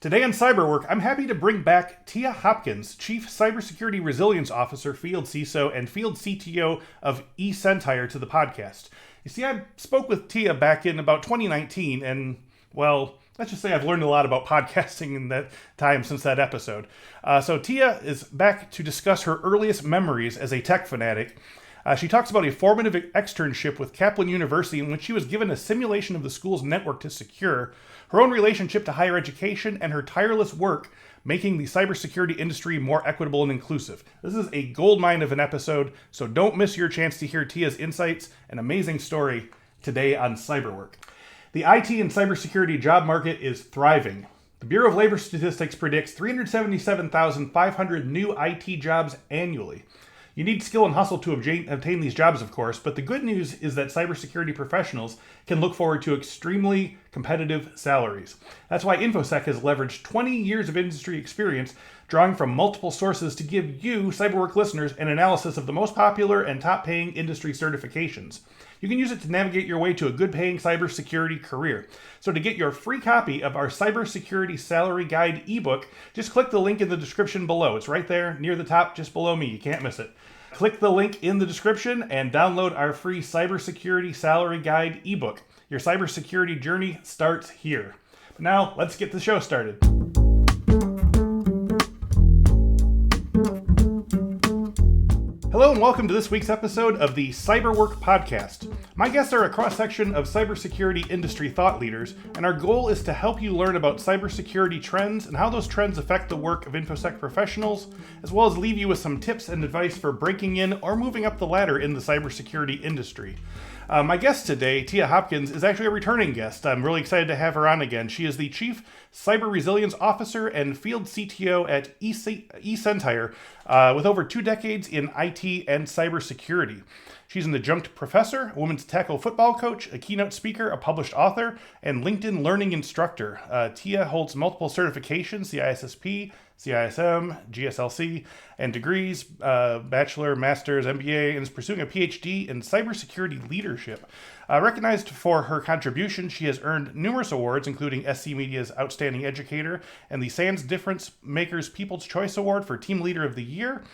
Today on Cyberwork, I'm happy to bring back Tia Hopkins, Chief Cybersecurity Resilience Officer, Field CISO, and Field CTO of eSentire to the podcast. You see, I spoke with Tia back in about 2019, and, well, let's just say I've learned a lot about podcasting in that time since that episode. So Tia is back to discuss her earliest memories as a tech fanatic. She talks about a formative externship with Kaplan University in which she was given a simulation of the school's network to secure, her own relationship to higher education, and her tireless work making the cybersecurity industry more equitable and inclusive. This is a goldmine of an episode, so don't miss your chance to hear Tia's insights and amazing story today on Cyberwork. The IT and cybersecurity job market is thriving. The Bureau of Labor Statistics predicts 377,500 new IT jobs annually. You need skill and hustle to obtain these jobs, of course, but the good news is that cybersecurity professionals can look forward to extremely competitive salaries. That's why Infosec has leveraged 20 years of industry experience, drawing from multiple sources to give you, Cyberwork listeners, an analysis of the most popular and top-paying industry certifications. You can use it to navigate your way to a good-paying cybersecurity career. So to get your free copy of our Cybersecurity Salary Guide ebook, just click the link in the description below. It's right there near the top, just below me. You can't miss it. Click the link in the description and download our free Cybersecurity Salary Guide ebook. Your cybersecurity journey starts here. But now, let's get the show started. Hello and welcome to this week's episode of the Cyberwork Podcast. My guests are a cross-section of cybersecurity industry thought leaders, and our goal is to help you learn about cybersecurity trends and how those trends affect the work of Infosec professionals, as well as leave you with some tips and advice for breaking in or moving up the ladder in the cybersecurity industry. My guest today, Tia Hopkins, is actually a returning guest. I'm really excited to have her on again. She is the Chief Cyber Resilience Officer and Field CTO at eSentire, with over 2 decades in IT and cybersecurity. She's an adjunct professor, a women's tackle football coach, a keynote speaker, a published author, and LinkedIn learning instructor. Tia holds multiple certifications, CISSP, CISM, GSLC, and degrees, bachelor, master's, MBA, and is pursuing a PhD in cybersecurity leadership. Recognized for her contributions, she has earned numerous awards, including SC Media's Outstanding Educator and the SANS Difference Makers People's Choice Award for Team Leader of the Year.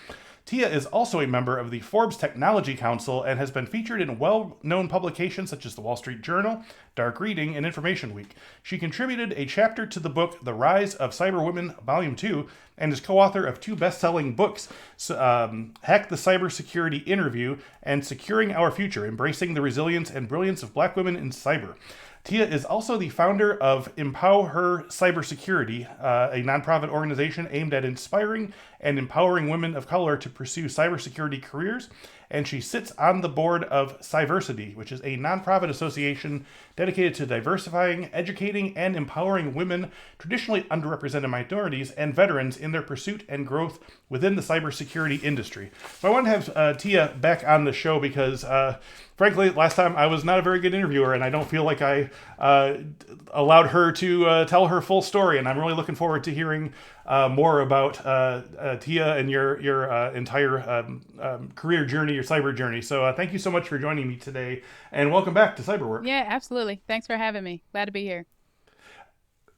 Tia is also a member of the Forbes Technology Council and has been featured in well-known publications such as the Wall Street Journal, Dark Reading, and Information Week. She contributed a chapter to the book The Rise of Cyberwomen, Volume 2, and is co-author of 2 best-selling books, Hack the Cybersecurity Interview and Securing Our Future, Embracing the Resilience and Brilliance of Black Women in Cyber. Tia is also the founder of Empower Her Cybersecurity, a nonprofit organization aimed at inspiring and empowering women of color to pursue cybersecurity careers, and she sits on the board of Cyversity, which is a nonprofit association dedicated to diversifying, educating, and empowering women, traditionally underrepresented minorities, and veterans in their pursuit and growth within the cybersecurity industry. So I want to have Tia back on the show because, frankly, last time I was not a very good interviewer, and I don't feel like I allowed her to tell her full story, and I'm really looking forward to hearing more about Tia and your entire career journey, your cyber journey. So thank you so much for joining me today, and welcome back to Cyberwork. Yeah, absolutely. Thanks for having me. Glad to be here.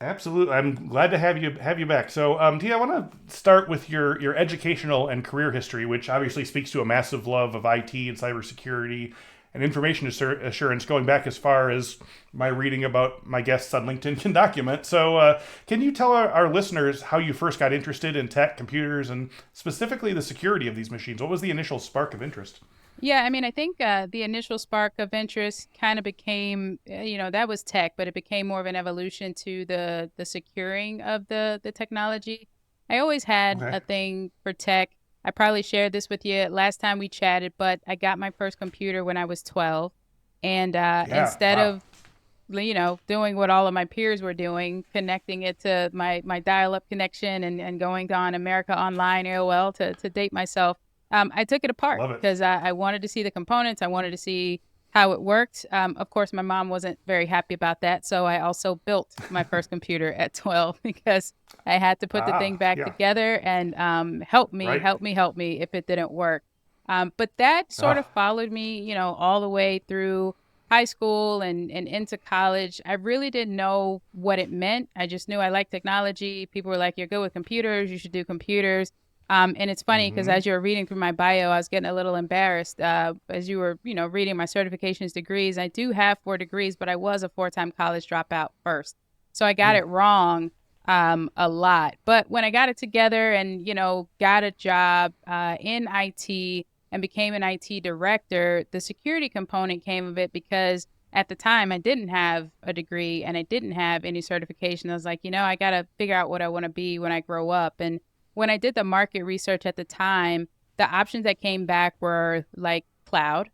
Absolutely. I'm glad to have you back. So, Tia, I want to start with your educational and career history, which obviously speaks to a massive love of IT and cybersecurity and information assurance, going back as far as my reading about my guests on LinkedIn can document. So can you tell our listeners how you first got interested in tech, computers, and specifically the security of these machines? What was the initial spark of interest? Yeah, I mean, I think the initial spark of interest kind of became, that was tech, but it became more of an evolution to the securing of the technology. I always had a thing for tech. I probably shared this with you last time we chatted, but I got my first computer when I was 12. And instead of, doing what all of my peers were doing, connecting it to my dial-up connection and going on America Online, AOL, to date myself, I took it apart because I wanted to see the components. I wanted to see how it worked. Of course, my mom wasn't very happy about that. So I also built my first computer at 12 because I had to put the thing back together and help me if it didn't work. But that sort of followed me, all the way through high school and into college, I really didn't know what it meant. I just knew I liked technology. People were like, you're good with computers, you should do computers. And it's funny because Mm-hmm. as you were reading through my bio, I was getting a little embarrassed as you were, reading my certifications, degrees. I do have 4 degrees, but I was a 4-time college dropout first. So I got it wrong a lot. But when I got it together and, got a job in IT, and became an IT director, the security component came of it because at the time I didn't have a degree and I didn't have any certification. I was like, I got to figure out what I want to be when I grow up. And when I did the market research at the time, the options that came back were like cloud,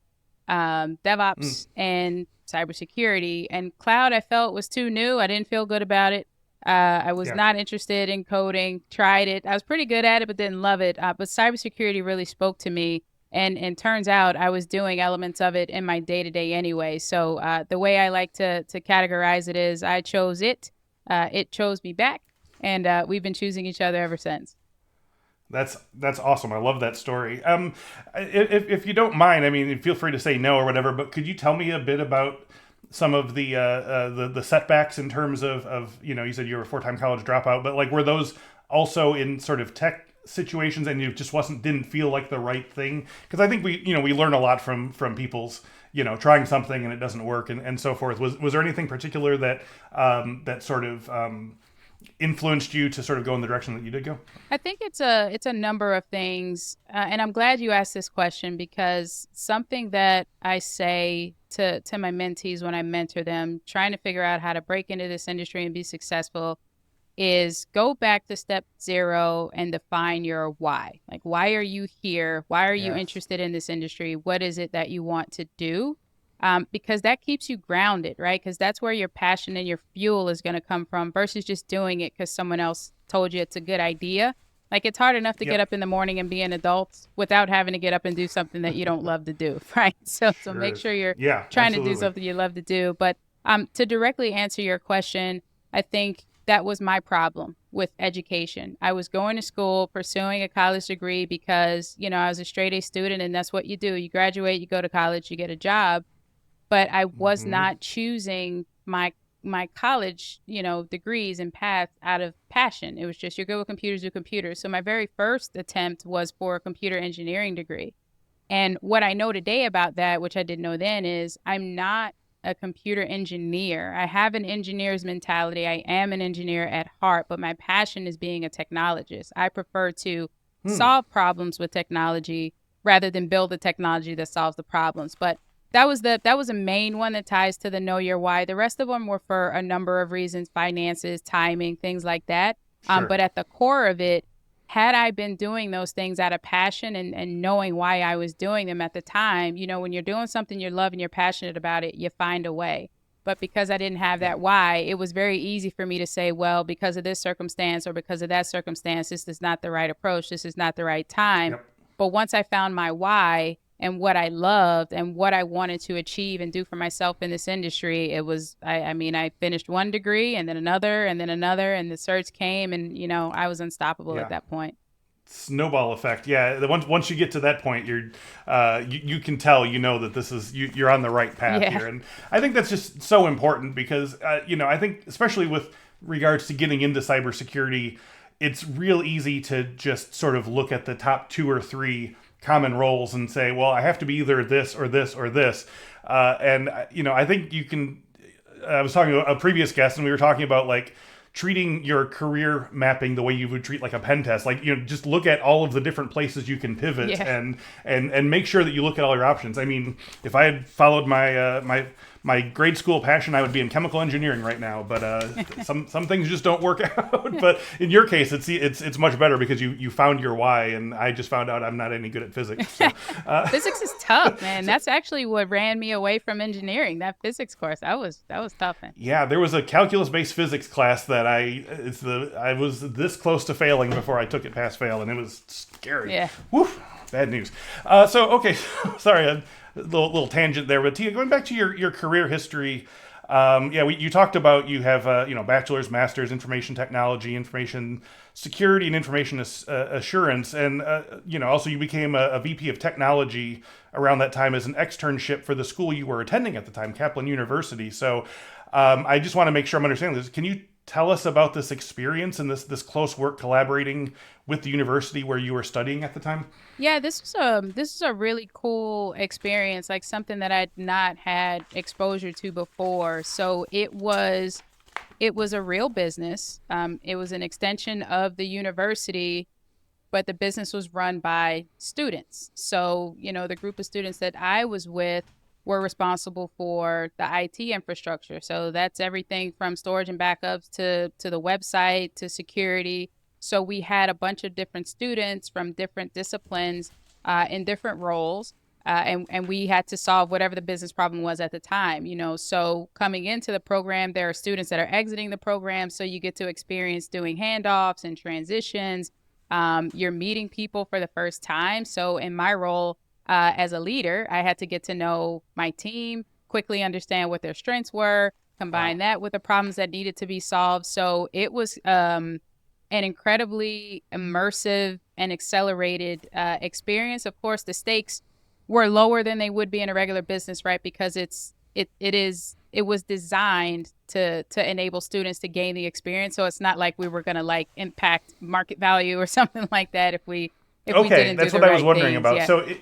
Mm. DevOps, and cybersecurity. And cloud I felt was too new. I didn't feel good about it. I was Yeah. not interested in coding, tried it. I was pretty good at it, but didn't love it. But cybersecurity really spoke to me, and turns out I was doing elements of it in my day to day anyway. So the way I like to categorize it is I chose it chose me back, and we've been choosing each other ever since. That's awesome. I love that story. If you don't mind, I mean, feel free to say no or whatever. But could you tell me a bit about some of the setbacks in terms of you said you were a 4-time college dropout, but like were those also in sort of tech situations and you just didn't feel like the right thing? Because I think we learn a lot from people's trying something and it doesn't work and so forth. Was there anything particular that that sort of influenced you to sort of go in the direction that you did go? I think it's a number of things, and I'm glad you asked this question because something that I say to my mentees when I mentor them, trying to figure out how to break into this industry and be successful, is go back to step 0 and define your why. Like, why are you here? Why are you Yes. interested in this industry? What is it that you want to do? Because that keeps you grounded, right? Because that's where your passion and your fuel is going to come from versus just doing it because someone else told you it's a good idea. Like, it's hard enough to get Yep. up in the morning and be an adult without having to get up and do something that you don't love to do, right? So Sure make is. sure you're Yeah, trying to do absolutely. something you love to do. But to directly answer your question, I think that was my problem with education. I was going to school, pursuing a college degree because, I was a straight A student and that's what you do. You graduate, you go to college, you get a job, but I was Mm-hmm. not choosing my college, degrees and paths out of passion. It was just you're good with computers, do computers. So my very first attempt was for a computer engineering degree. And what I know today about that, which I didn't know then, is I'm not a computer engineer. I have an engineer's mentality. I am an engineer at heart, but my passion is being a technologist. I prefer to Hmm. solve problems with technology rather than build the technology that solves the problems. But that was a main one that ties to the know your why. The rest of them were for a number of reasons, finances, timing, things like that. Sure. But at the core of it, had I been doing those things out of passion and knowing why I was doing them at the time, when you're doing something you love and you're passionate about it, you find a way. But because I didn't have Yep. that why, it was very easy for me to say, well, because of this circumstance or because of that circumstance, this is not the right approach. This is not the right time. Yep. But once I found my why and what I loved and what I wanted to achieve and do for myself in this industry, it was, I mean, I finished 1 degree and then another and then another, and the certs came, and, I was unstoppable at Yeah. that point. Snowball effect. Yeah. Once you get to that point, you can tell that this is you're on the right path Yeah. here, and I think that's just so important because I think especially with regards to getting into cybersecurity, it's real easy to just sort of look at the top 2 or 3 common roles and say, well, I have to be either this or this or this, and I think you can. I was talking to a previous guest, and we were talking about like treating your career mapping the way you would treat like a pen test. Like, just look at all of the different places you can pivot Yeah. and make sure that you look at all your options. I mean, if I had followed my grade school passion, I would be in chemical engineering right now. But some things just don't work out. But in your case, it's much better because you found your why, and I just found out I'm not any good at physics. So, Physics is tough, man. That's actually what ran me away from engineering. That physics course, that was tough. Man. yeah, there was a calculus-based physics class that I was this close to failing before I took it past fail, and it was scary. Yeah. Woof, bad news. So okay, sorry, a little tangent there, but Tia, going back to your career history, You talked about you have bachelor's, master's, information technology, information security, and information assurance, and also you became a VP of technology around that time as an externship for the school you were attending at the time, Kaplan University. So I just want to make sure I'm understanding this. Can you tell us about this experience and this close work collaborating with the university where you were studying at the time? Yeah, this is a really cool experience, like something that I'd not had exposure to before. So it was a real business. It was an extension of the university, but the business was run by students. So, the group of students that I was with were responsible for the IT infrastructure. So that's everything from storage and backups to the website to security. So we had a bunch of different students from different disciplines in different roles. And we had to solve whatever the business problem was at the time, So coming into the program, there are students that are exiting the program. So you get to experience doing handoffs and transitions. You're meeting people for the first time. So in my role as a leader, I had to get to know my team, quickly understand what their strengths were, combine that with the problems that needed to be solved. So it was an incredibly immersive and accelerated experience. Of course, the stakes were lower than they would be in a regular business, right? Because it was designed to enable students to gain the experience. So it's not like we were going to like impact market value or something like that if we didn't that's do the what I right was wondering things. about. Yeah.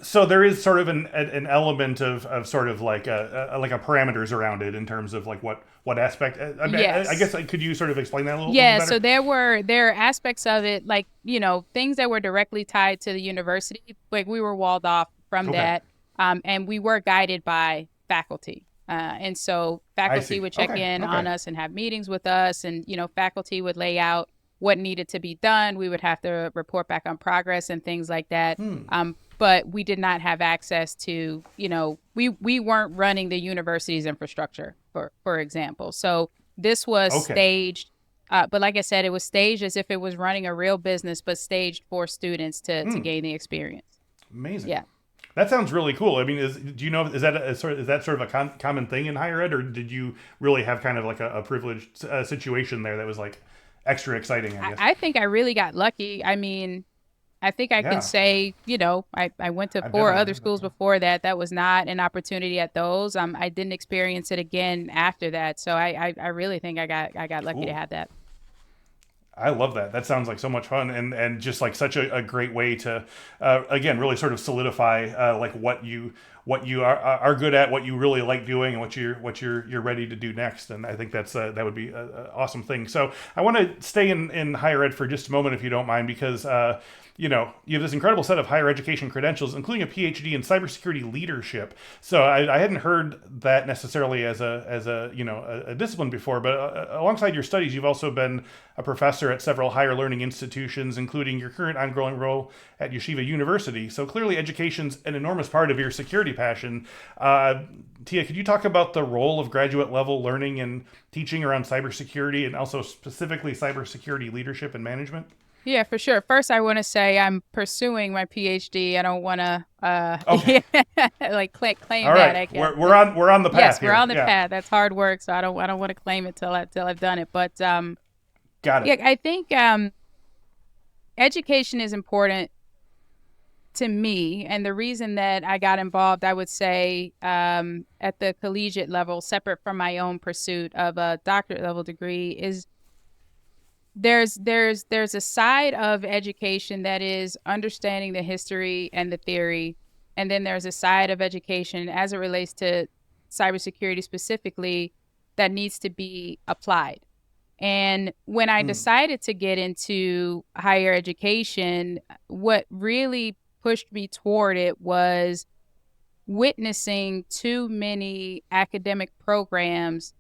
So there is sort of an element of sort of like a parameters around it in terms of like what aspect. Yes. I guess could you sort of explain that a little Yeah, better? so there are aspects of it, like, things that were directly tied to the university, like we were walled off from Okay. that, and we were guided by faculty. And so I faculty see. would check Okay. in on Okay. us and have meetings with us, and, faculty would lay out what needed to be done. We would have to report back on progress and things like that. But we did not have access to, we weren't running the university's infrastructure, for example. So this was Okay. staged. But like I said, it was staged as if it was running a real business, but staged for students to gain the experience. Amazing. Yeah. That sounds really cool. I mean, do you know, is that sort of a common thing in higher ed, or did you really have kind of like a privileged situation there that was like extra exciting, I guess? I think I really got lucky. I mean, I think I can Yeah, say, I went to I've 4 definitely other heard that. schools before that. That was not an opportunity at those. I didn't experience it again after that. So I really think I got lucky to Cool. have that. I love that. That sounds like so much fun, and just like such a great way to, again, really sort of solidify like what you are good at, what you really like doing, and what you're ready to do next. And I think that would be an awesome thing. So I want to stay in higher ed for just a moment, if you don't mind, because you have this incredible set of higher education credentials, including a PhD in cybersecurity leadership. So I hadn't heard that necessarily as a discipline before, but alongside your studies, you've also been a professor at several higher learning institutions, including your current ongoing role at Yeshiva University. So clearly, education's an enormous part of your security passion. Tia, could you talk about the role of graduate level learning and teaching around cybersecurity, and also specifically cybersecurity leadership and management? Yeah, for sure. First, I want to say I'm pursuing my PhD. I don't want to Okay. like claim All that. right. We're on the path Yes, here. we're on the Yeah. path. That's hard work, so I don't want to claim it till I've done it. But Got it. yeah, I think education is important to me, and the reason that I got involved, I would say, at the collegiate level, separate from my own pursuit of a doctorate level degree, is there's a side of education that is understanding the history and the theory, and then there's a side of education as it relates to cybersecurity specifically that needs to be applied. And when I Mm. decided to get into higher education, what really pushed me toward it was witnessing too many academic programs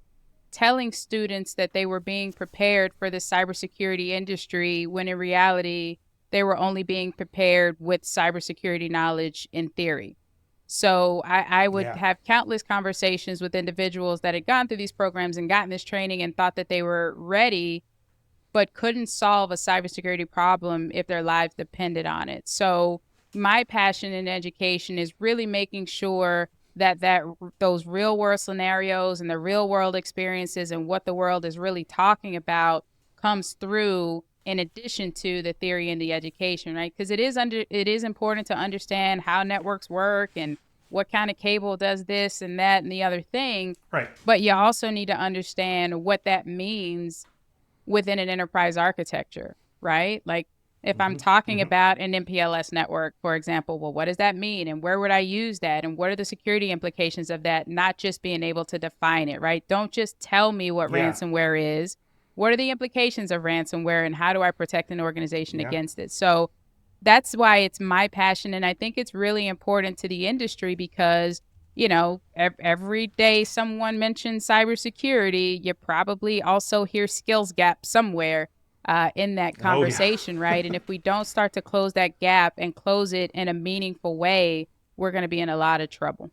telling students that they were being prepared for the cybersecurity industry when in reality they were only being prepared with cybersecurity knowledge in theory. So I would Yeah. have countless conversations with individuals that had gone through these programs and gotten this training and thought that they were ready, but couldn't solve a cybersecurity problem if their lives depended on it. So my passion in education is really making sure that those real world scenarios and the real world experiences and what the world is really talking about comes through in addition to the theory and the education, right? Because it is important to understand how networks work and what kind of cable does this and that and the other thing. Right. But you also need to understand what that means within an enterprise architecture, right? Like if I'm talking about an MPLS network, for example, well, what does that mean? And where would I use that? And what are the security implications of that? Not just being able to define it, right? Don't just tell me what ransomware is. What are the implications of ransomware and how do I protect an organization against it? So that's why it's my passion. And I think it's really important to the industry because, you know, every day someone mentions cybersecurity, you probably also hear skills gap somewhere in that conversation, right? And if we don't start to close that gap and close it in a meaningful way, we're going to be in a lot of trouble.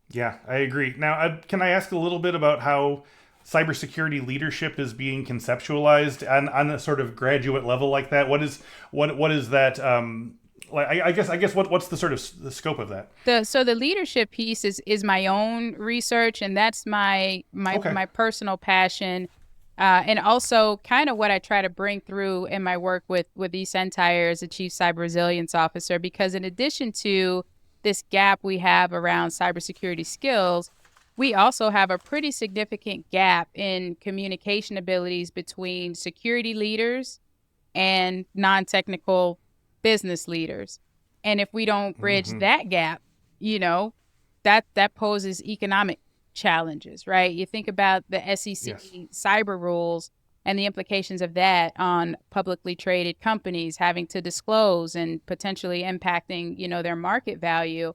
Yeah, I agree. Now, can I ask a little bit about how cybersecurity leadership is being conceptualized on a sort of graduate level like that? What is that? I guess what's the sort of the scope of that? So the leadership piece is my own research, and that's my personal passion, and also kind of what I try to bring through in my work with eSentire as a Chief Cyber Resilience Officer. Because in addition to this gap we have around cybersecurity skills, we also have a pretty significant gap in communication abilities between security leaders and non-technical business leaders. And if we don't bridge that gap, you know, that poses economic challenges, right? You think about the SEC cyber rules and the implications of that on publicly traded companies having to disclose and potentially impacting, you know, their market value.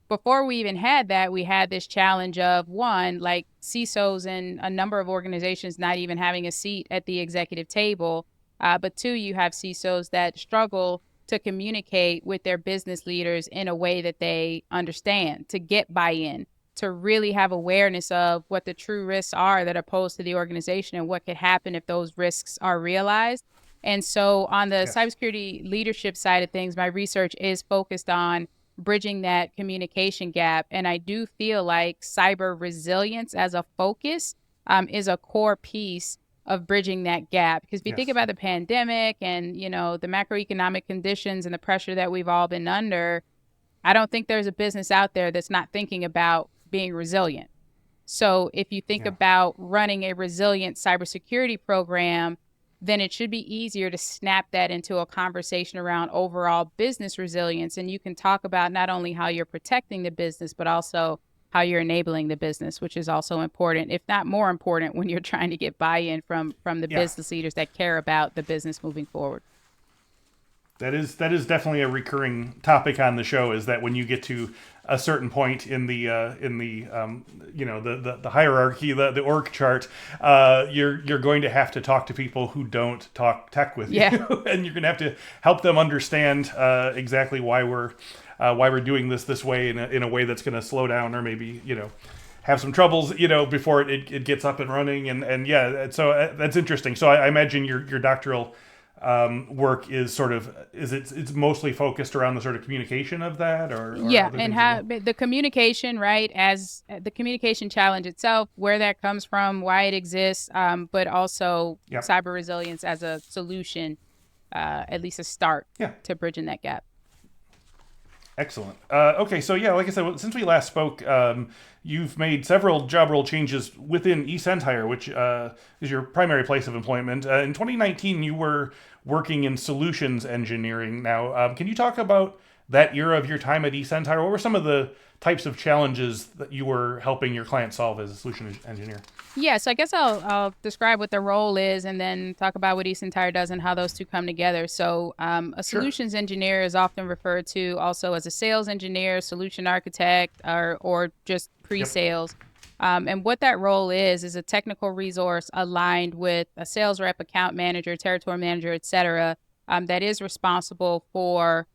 Before we even had that, we had this challenge of one, like CISOs in a number of organizations not even having a seat at the executive table. But two, you have CISOs that struggle to communicate with their business leaders in a way that they understand, to get buy-in, to really have awareness of what the true risks are that are posed to the organization and what could happen if those risks are realized. And so on the cybersecurity leadership side of things, my research is focused on bridging that communication gap. And I do feel like cyber resilience as a focus is a core piece of bridging that gap. Because if you think about the pandemic and, you know, the macroeconomic conditions and the pressure that we've all been under, I don't think there's a business out there that's not thinking about being resilient. So if you think about running a resilient cybersecurity program, then it should be easier to snap that into a conversation around overall business resilience. And you can talk about not only how you're protecting the business, but also how you're enabling the business, which is also important, if not more important, when you're trying to get buy-in from the business leaders that care about the business moving forward. That is definitely a recurring topic on the show, is that when you get to a certain point in the the hierarchy, the org chart, you're going to have to talk to people who don't talk tech with you, and you're going to have to help them understand exactly why we're doing this way in a way that's going to slow down or maybe have some troubles before it gets up and running, and so that's interesting. So I imagine your doctoral work is it's mostly focused around the sort of communication of that, or and how the communication, right, as the communication challenge itself, where that comes from, why it exists, but also cyber resilience as a solution, at least a start to bridging that gap. Excellent. Okay, so like I said, since we last spoke, you've made several job role changes within eSentire, which is your primary place of employment. In 2019, you were working in solutions engineering. Now, can you talk about that era of your time at eSentire? What were some of the types of challenges that you were helping your clients solve as a solution engineer? Yeah, so I guess I'll describe what the role is and then talk about what eSentire does and how those two come together. So a solutions engineer is often referred to also as a sales engineer, solution architect, or just pre-sales. And what that role is a technical resource aligned with a sales rep, account manager, territory manager, et cetera, that is responsible for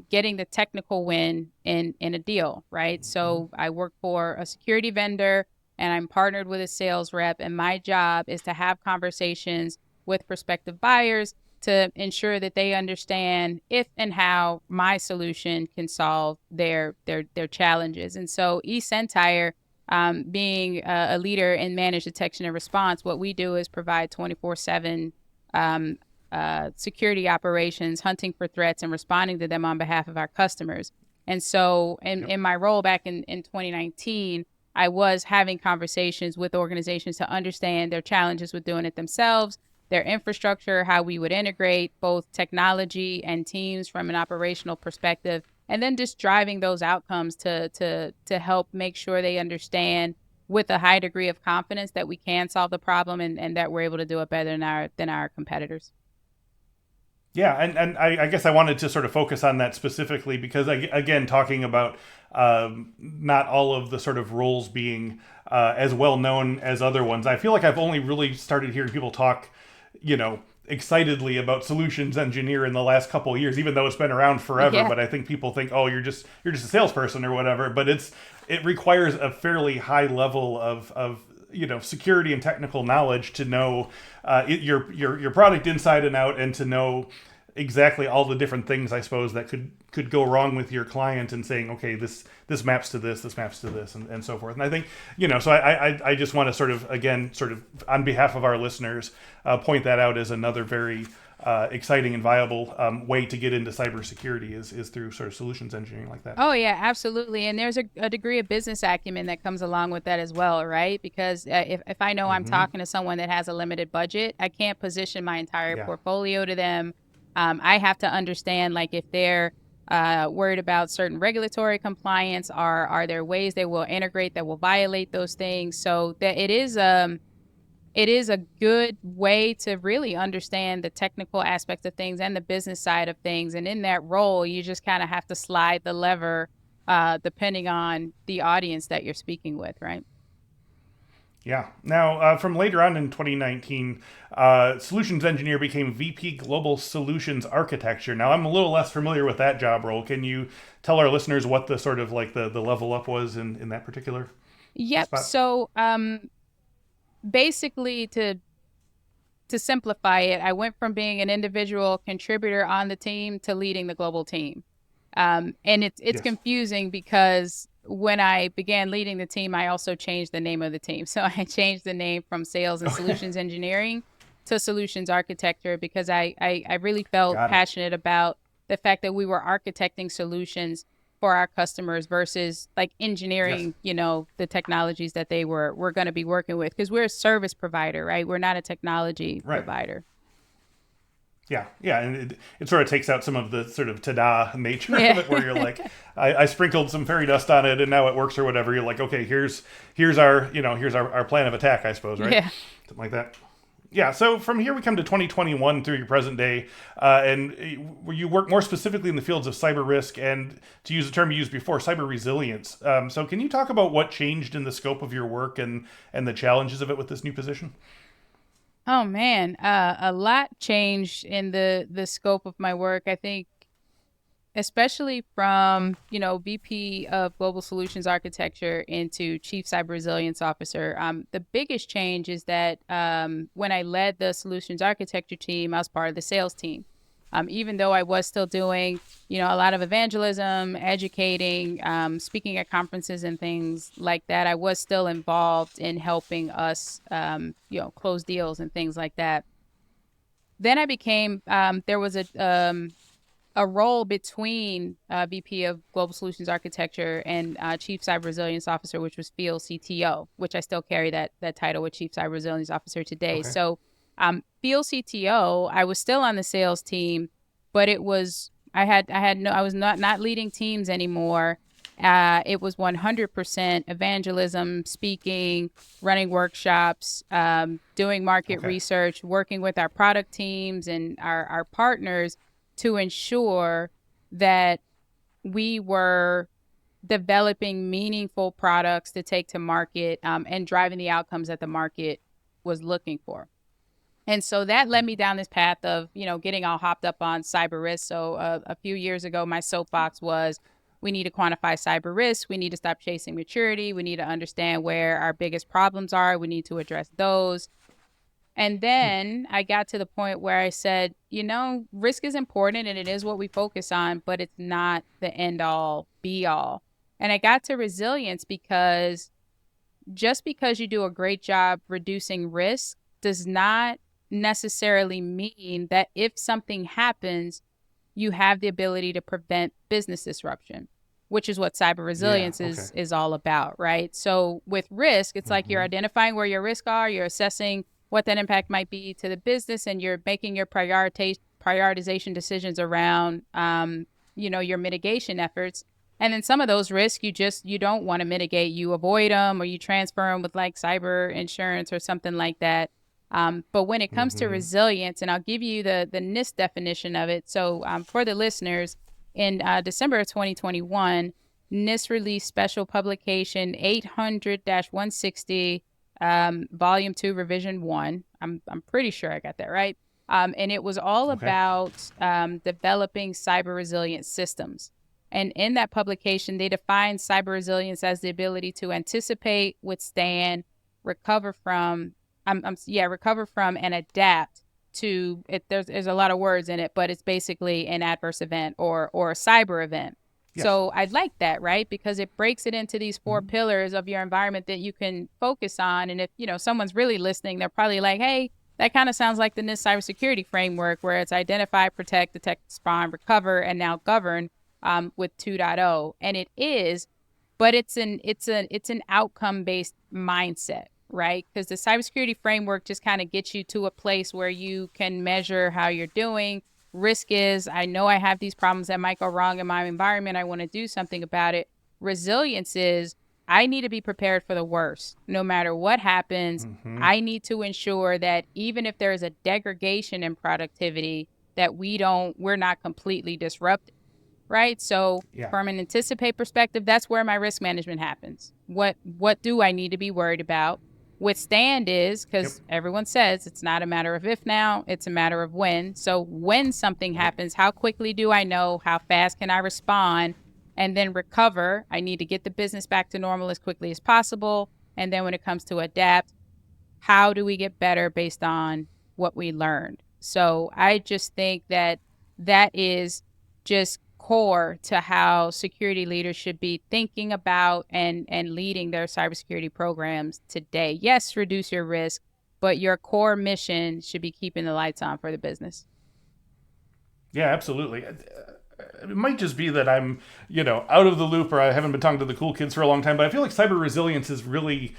getting the technical win in a deal, right? So I work for a security vendor and I'm partnered with a sales rep, and my job is to have conversations with prospective buyers to ensure that they understand if and how my solution can solve their challenges. And so eSentire, being a leader in managed detection and response, what we do is provide 24/7 security operations, hunting for threats and responding to them on behalf of our customers. And so in my role back in 2019, I was having conversations with organizations to understand their challenges with doing it themselves, their infrastructure, how we would integrate both technology and teams from an operational perspective, and then just driving those outcomes to help make sure they understand with a high degree of confidence that we can solve the problem and that we're able to do it better than our competitors. Yeah, and I guess I wanted to sort of focus on that specifically because, again, talking about not all of the sort of roles being as well known as other ones, I feel like I've only really started hearing people talk, excitedly about solutions engineer in the last couple of years, even though it's been around forever. Yeah. But I think people think, oh, you're just a salesperson or whatever. But it requires a fairly high level of security and technical knowledge to know your product inside and out, and to know exactly all the different things, I suppose, that could go wrong with your client, and saying, okay, this maps to this maps to this, and so forth. And I think, so I just want to sort of, again, sort of on behalf of our listeners, point that out as another very exciting and viable way to get into cybersecurity is through sort of solutions engineering like that. Oh, yeah, absolutely. And there's a degree of business acumen that comes along with that as well, right? Because if I know I'm talking to someone that has a limited budget, I can't position my entire portfolio to them. I have to understand, like, if they're worried about certain regulatory compliance, are there ways they will integrate that will violate those things? So that it is a good way to really understand the technical aspects of things and the business side of things. And in that role, you just kind of have to slide the lever depending on the audience that you're speaking with, right? Yeah. Now, from later on in 2019, solutions engineer became VP Global Solutions Architecture. Now, I'm a little less familiar with that job role. Can you tell our listeners what the sort of like the level up was in that particular spot? So basically, to simplify it, I went from being an individual contributor on the team to leading the global team. And it's confusing because when I began leading the team, I also changed the name of the team. So I changed the name from sales and solutions engineering to solutions architecture, because I really felt passionate about the fact that we were architecting solutions for our customers versus like engineering, the technologies that they were going to be working with, because we're a service provider, right? We're not a technology provider. Yeah, and it sort of takes out some of the sort of ta-da nature of it, where you're like, I sprinkled some fairy dust on it and now it works or whatever. You're like, okay, here's our plan of attack, I suppose, right? Yeah. Something like that. Yeah, so from here we come to 2021 through your present day, and you work more specifically in the fields of cyber risk and, to use the term you used before, cyber resilience. So can you talk about what changed in the scope of your work and the challenges of it with this new position? Oh man, a lot changed in the scope of my work. I think, especially from VP of Global Solutions Architecture into Chief Cyber Resilience Officer. The biggest change is that when I led the Solutions Architecture team, I was part of the sales team. Even though I was still doing, a lot of evangelism, educating, speaking at conferences and things like that, I was still involved in helping us, close deals and things like that. Then I became, there was a role between VP of Global Solutions Architecture and Chief Cyber Resilience Officer, which was Field CTO, which I still carry that title with Chief Cyber Resilience Officer today. Okay. So Field CTO, I was still on the sales team, but I was not leading teams anymore. It was 100% evangelism, speaking, running workshops, doing market research, working with our product teams and our partners to ensure that we were developing meaningful products to take to market and driving the outcomes that the market was looking for. And so that led me down this path of, getting all hopped up on cyber risk. So a few years ago, my soapbox was, we need to quantify cyber risk. We need to stop chasing maturity. We need to understand where our biggest problems are. We need to address those. And then I got to the point where I said, risk is important and it is what we focus on, but it's not the end all be all. And I got to resilience because just because you do a great job reducing risk does not necessarily mean that if something happens, you have the ability to prevent business disruption, which is what cyber resilience is all about, right? So with risk, it's like you're identifying where your risks are, you're assessing what that impact might be to the business, and you're making your prioritization decisions around, your mitigation efforts. And then some of those risks you don't want to mitigate. You avoid them or you transfer them with like cyber insurance or something like that. But when it comes to resilience, and I'll give you the NIST definition of it. So for the listeners, in December of 2021, NIST released special publication 800-160, Volume 2, Revision 1. I'm pretty sure I got that right. And it was all about developing cyber resilient systems. And in that publication, they defined cyber resilience as the ability to anticipate, withstand, recover from, and adapt to it. There's a lot of words in it, but it's basically an adverse event or a cyber event. Yes. So I like that, right? Because it breaks it into these four pillars of your environment that you can focus on. And if, someone's really listening, they're probably like, hey, that kind of sounds like the NIST cybersecurity framework where it's identify, protect, detect, respond, recover, and now govern with 2.0. And it is, but it's an outcome-based mindset, right? Because the cybersecurity framework just kind of gets you to a place where you can measure how you're doing. Risk is, I know I have these problems that might go wrong in my environment. I want to do something about it. Resilience is, I need to be prepared for the worst. No matter what happens, I need to ensure that even if there is a degradation in productivity, that we're not completely disrupted. Right. So from an anticipate perspective, that's where my risk management happens. What do I need to be worried about? Withstand is because everyone says it's not a matter of if now, it's a matter of when. So when something happens, how quickly do I know? How fast can I respond? And then recover, I need to get the business back to normal as quickly as possible. And then when it comes to adapt, how do we get better based on what we learned? So I just think that is just core to how security leaders should be thinking about and leading their cybersecurity programs today. Yes, reduce your risk, but your core mission should be keeping the lights on for the business. Yeah, absolutely. It might just be that I'm, out of the loop or I haven't been talking to the cool kids for a long time, but I feel like cyber resilience is really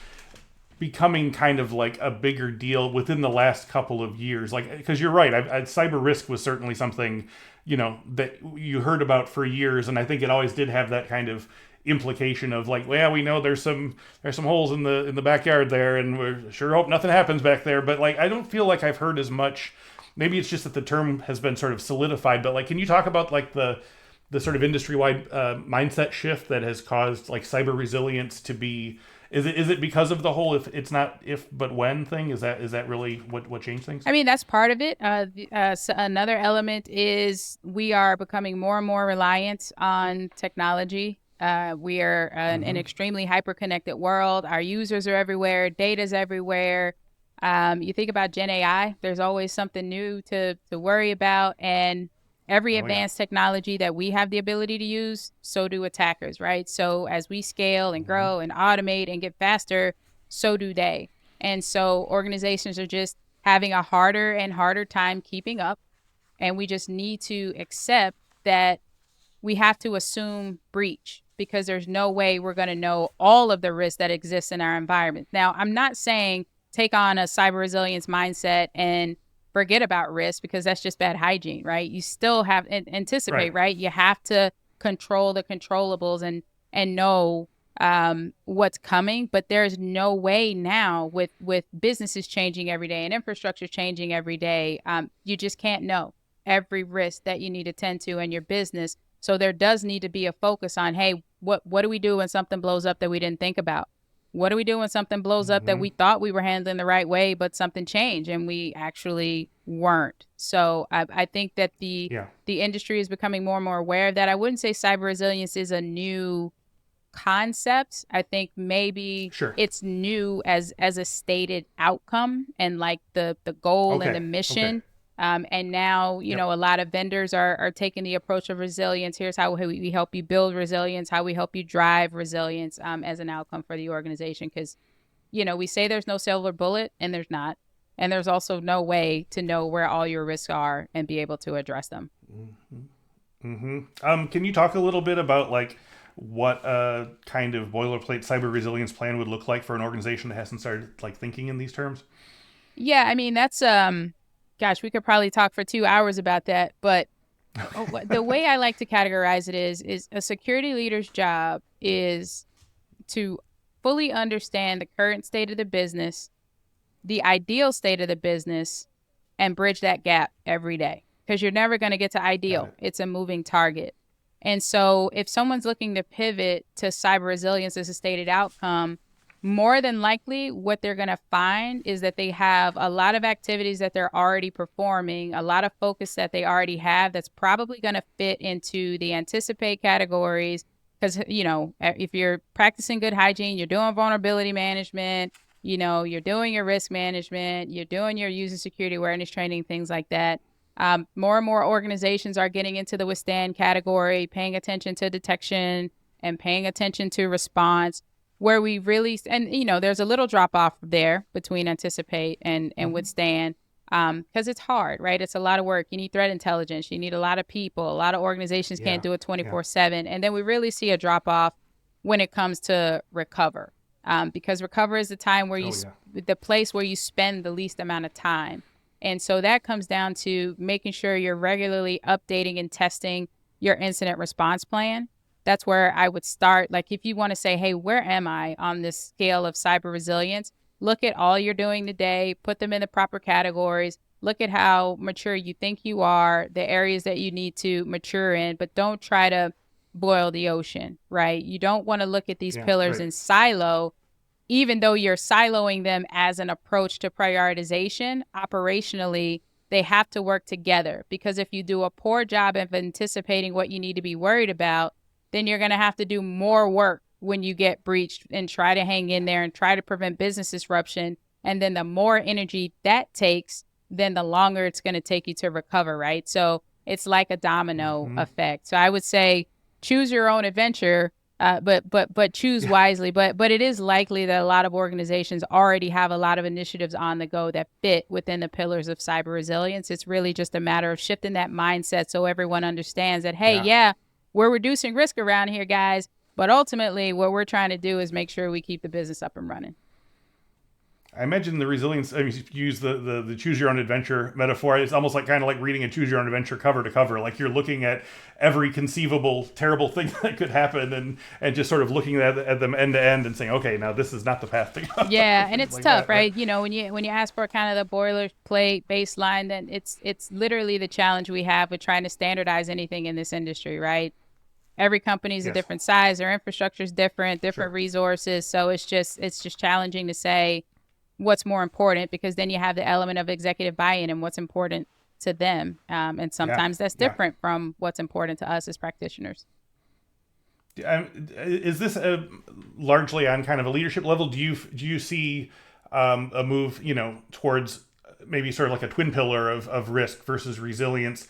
becoming kind of like a bigger deal within the last couple of years. Like, because you're right, cyber risk was certainly something, that you heard about for years, and I think it always did have that kind of implication of like, well, we know there's some holes in the backyard there, and we sure hope nothing happens back there. But like, I don't feel like I've heard as much. Maybe it's just that the term has been sort of solidified. But like, can you talk about like the sort of industry-wide mindset shift that has caused like cyber resilience to be? Is it because of the whole if it's not if but when thing? Is that really what changed things? I mean, that's part of it. So another element is we are becoming more and more reliant on technology. We are an extremely hyper-connected world. Our users are everywhere. Data's everywhere. You think about Gen AI, there's always something new to worry about. And every advanced technology that we have the ability to use, so do attackers, right? So as we scale and grow and automate and get faster, so do they. And so organizations are just having a harder and harder time keeping up. And we just need to accept that we have to assume breach because there's no way we're going to know all of the risks that exist in our environment. Now, I'm not saying take on a cyber resilience mindset and forget about risk because that's just bad hygiene, right? You still have anticipate, right? You have to control the controllables and know what's coming, but there's no way now with businesses changing every day and infrastructure changing every day. You just can't know every risk that you need to tend to in your business. So there does need to be a focus on, hey, what do we do when something blows up that we didn't think about? What do we do when something blows up that we thought we were handling the right way, but something changed and we actually weren't? So I think that the industry is becoming more and more aware of that. I wouldn't say cyber resilience is a new concept. I think maybe Sure. it's new as a stated outcome and like the goal and the Okay. Okay. mission. And now, Yep. a lot of vendors are taking the approach of resilience. Here's how we help you build resilience, how we help you drive resilience as an outcome for the organization. Because, we say there's no silver bullet, and there's not. And there's also no way to know where all your risks are and be able to address them. Can you talk a little bit about like what a kind of boilerplate cyber resilience plan would look like for an organization that hasn't started like thinking in these terms? Yeah, I mean, that's gosh, we could probably talk for 2 hours about that, but the way I like to categorize it is a security leader's job is to fully understand the current state of the business, the ideal state of the business, and bridge that gap every day. Because you're never going to get to Got ideal. it. It's a moving target. And so if someone's looking to pivot to cyber resilience as a stated outcome, more than likely what they're going to find is that they have a lot of activities that they're already performing, a lot of focus that they already have that's probably going to fit into the anticipate categories. Because, if you're practicing good hygiene, you're doing vulnerability management, you're doing your risk management, you're doing your user security awareness training, things like that. More and more organizations are getting into the withstand category, paying attention to detection and paying attention to response, where we really, and there's a little drop off there between anticipate and withstand, because it's hard, right? It's a lot of work. You need threat intelligence. You need a lot of people. A lot of organizations Yeah. can't do it 24/7. And then we really see a drop off when it comes to recover, because recover is the time where the place where you spend the least amount of time. And so that comes down to making sure you're regularly updating and testing your incident response plan. That's where I would start. Like, if you want to say, hey, where am I on this scale of cyber resilience? Look at all you're doing today, put them in the proper categories, look at how mature you think you are, the areas that you need to mature in, but don't try to boil the ocean, right? You don't want to look at these pillars in silo. Even though you're siloing them as an approach to prioritization, operationally, they have to work together. Because if you do a poor job of anticipating what you need to be worried about, then you're going to have to do more work when you get breached and try to hang in there and try to prevent business disruption. And then the more energy that takes, then the longer it's going to take you to recover, right? So it's like a domino effect. So I would say choose your own adventure. But choose wisely. But it is likely that a lot of organizations already have a lot of initiatives on the go that fit within the pillars of cyber resilience. It's really just a matter of shifting that mindset so everyone understands that, hey, we're reducing risk around here, guys. But ultimately, what we're trying to do is make sure we keep the business up and running. I imagine the resilience, I mean, if you use the choose your own adventure metaphor, it's almost like kind of like reading a choose your own adventure cover to cover. Like you're looking at every conceivable terrible thing that could happen and just sort of looking at them end to end and saying, okay, now this is not the path to go. Yeah, and it's like tough, that, right? When you ask for kind of the boilerplate baseline, then it's literally the challenge we have with trying to standardize anything in this industry, right? Every company is a different size, their infrastructure is different resources. So it's just challenging to say what's more important, because then you have the element of executive buy-in and what's important to them. And sometimes that's different from what's important to us as practitioners. Is this largely on kind of a leadership level? Do you see a move, towards maybe sort of like a twin pillar of risk versus resilience,